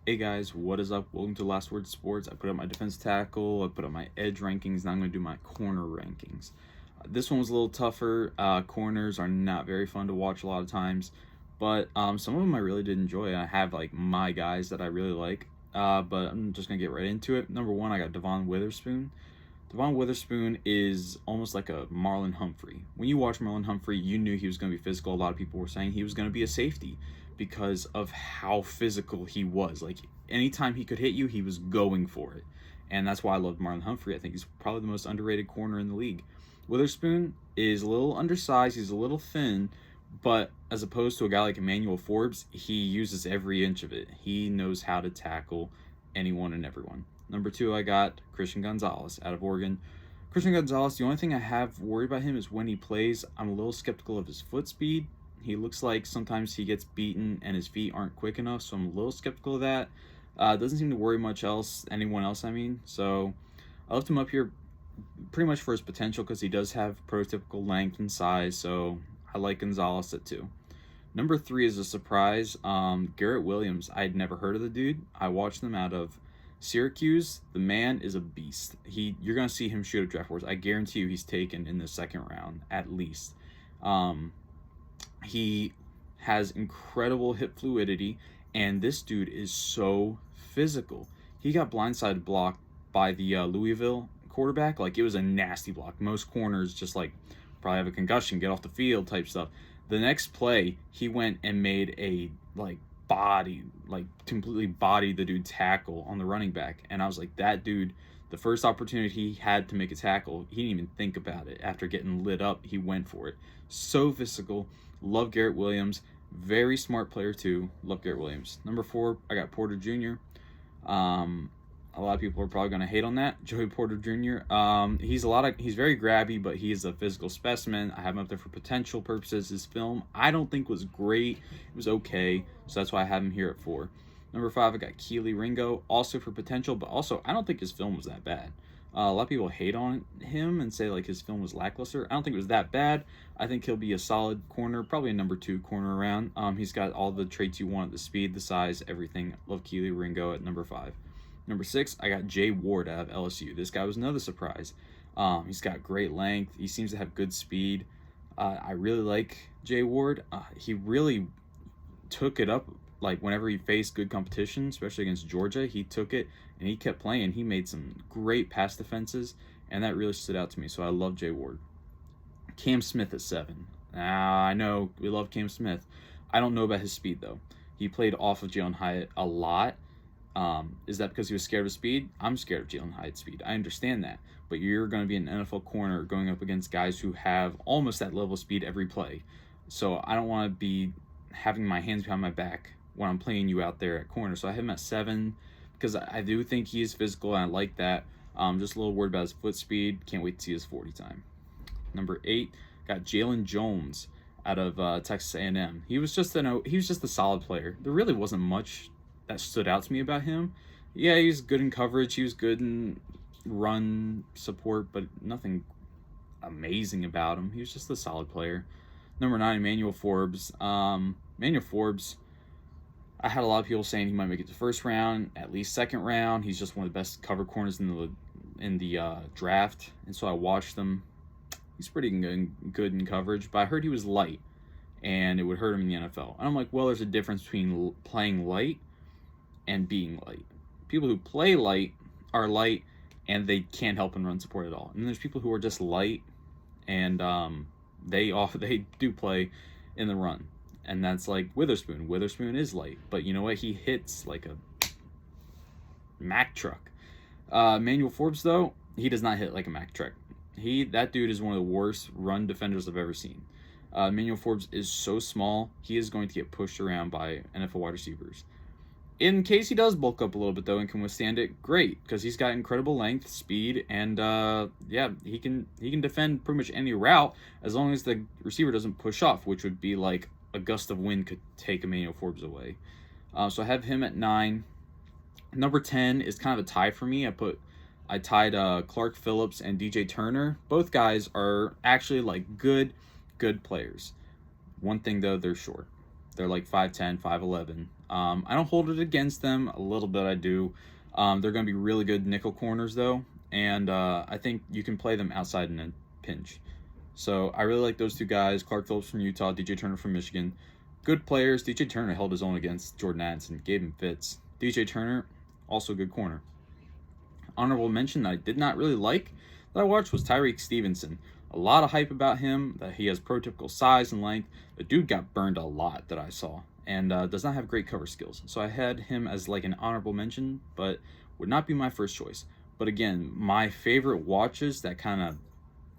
Hey guys, what is up? Welcome to Last Word Sports. I put up my defense tackle, I put up my edge rankings, now I'm going to do my corner rankings. This one was a little tougher. Corners are not very fun to watch a lot of times, but some of them I really did enjoy. I have like my guys that I really like, but I'm just going to get right into it. Number one, I got Devon Witherspoon. Devon Witherspoon is almost like a Marlon Humphrey. When you watch Marlon Humphrey, you knew he was going to be physical. A lot of people were saying he was going to be a safety because of how physical he was. Like anytime he could hit you, he was going for it. And that's why I love Marlon Humphrey. I think he's probably the most underrated corner in the league. Witherspoon is a little undersized, he's a little thin, but as opposed to a guy like Emmanuel Forbes, he uses every inch of it. He knows how to tackle anyone and everyone. Number two, I got Christian Gonzalez out of Oregon. Christian Gonzalez, the only thing I have worried about him is when he plays, I'm a little skeptical of his foot speed. He looks like sometimes he gets beaten and his feet aren't quick enough, so I'm a little skeptical of that. Doesn't seem to worry anyone else, I mean. So I left him up here pretty much for his potential because he does have prototypical length and size, so I like Gonzalez at 2. Number 3 is a surprise. Garrett Williams. I had never heard of the dude. I watched them out of Syracuse. The man is a beast. You're gonna see him shoot at draft boards. I guarantee you, he's taken in the second round at least. He has incredible hip fluidity, and this dude is so physical. He got blindsided blocked by the Louisville quarterback. Like, it was a nasty block. Most corners just like probably have a concussion, get off the field type stuff. The next play, he went and made a completely bodied the dude tackle on the running back. And I was like, that dude, the first opportunity he had to make a tackle, he didn't even think about it. After getting lit up, he went for it. So physical. Love Garrett Williams. Very smart player too. Love Garrett Williams. Number 4, I got Porter Jr. A lot of people are probably going to hate on that. Joey Porter Jr. He's very grabby, but he's a physical specimen. I have him up there for potential purposes. His film, I don't think was great. It was okay, so that's why I have him here at 4. Number 5, I got Kelee Ringo, also for potential, but also I don't think his film was that bad. A lot of people hate on him and say like his film was lackluster. I don't think it was that bad. I think he'll be a solid corner, probably a number 2 corner around. He's got all the traits you want: the speed, the size, everything. Love Kelee Ringo at number 5. Number 6, I got Jay Ward out of LSU. This guy was another surprise. He's got great length. He seems to have good speed. I really like Jay Ward. He really took it up. Like, whenever he faced good competition, especially against Georgia, he took it and he kept playing. He made some great pass defenses, and that really stood out to me. So I love Jay Ward. Cam Smith at 7. I know we love Cam Smith. I don't know about his speed, though. He played off of Jalin Hyatt a lot. Is that because he was scared of speed? I'm scared of Jalin Hyatt's speed. I understand that. But you're going to be an NFL corner going up against guys who have almost that level of speed every play. So I don't want to be having my hands behind my back when I'm playing you out there at corner. So I have him at 7 because I do think he is physical, and I like that. Just a little worried about his foot speed. Can't wait to see his 40 time. Number 8, got Jalen Jones out of Texas A&M. He was just a solid player. There really wasn't much that stood out to me about him. Yeah, he was good in coverage. He was good in run support, but nothing amazing about him. He was just a solid player. Number 9, Emmanuel Forbes. Emmanuel Forbes, I had a lot of people saying he might make it to first round, at least second round. He's just one of the best cover corners in the draft, and so I watched him. He's pretty good in coverage, but I heard he was light, and it would hurt him in the NFL. And I'm like, well, there's a difference between playing light and being light. People who play light are light, and they can't help and run support at all. And there's people who are just light, and they do play in the run. And that's like Witherspoon. Witherspoon is light, but you know what? He hits like a Mack truck. Emmanuel Forbes, though, he does not hit like a Mack truck. That dude is one of the worst run defenders I've ever seen. Emmanuel Forbes is so small, he is going to get pushed around by NFL wide receivers. In case he does bulk up a little bit, though, and can withstand it, great, because he's got incredible length, speed, and he can defend pretty much any route as long as the receiver doesn't push off, which would be like a gust of wind could take Emmanuel Forbes away. So I have him at 9. Number 10 is kind of a tie for me. I tied Clark Phillips and DJ Turner. Both guys are actually like good players. One thing though, they're short. They're like 5'10", 5'11". I don't hold it against them. A little bit I do. They're going to be really good nickel corners, though. And I think you can play them outside in a pinch. So I really like those two guys. Clark Phillips from Utah, DJ Turner from Michigan. Good players. DJ Turner held his own against Jordan Addison, gave him fits. DJ Turner, also a good corner. Honorable mention that I did not really like that I watched was Tyreek Stevenson. A lot of hype about him, that he has prototypical size and length. The dude got burned a lot that I saw, and does not have great cover skills. So I had him as like an honorable mention, but would not be my first choice. But again, my favorite watches that kind of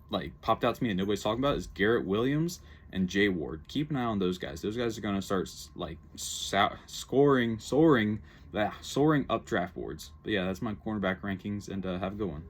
like popped out to me that nobody's talking about is Garrett Williams and Jay Ward. Keep an eye on those guys. Those guys are going to start like soaring up draft boards. But yeah, that's my cornerback rankings, and have a good one.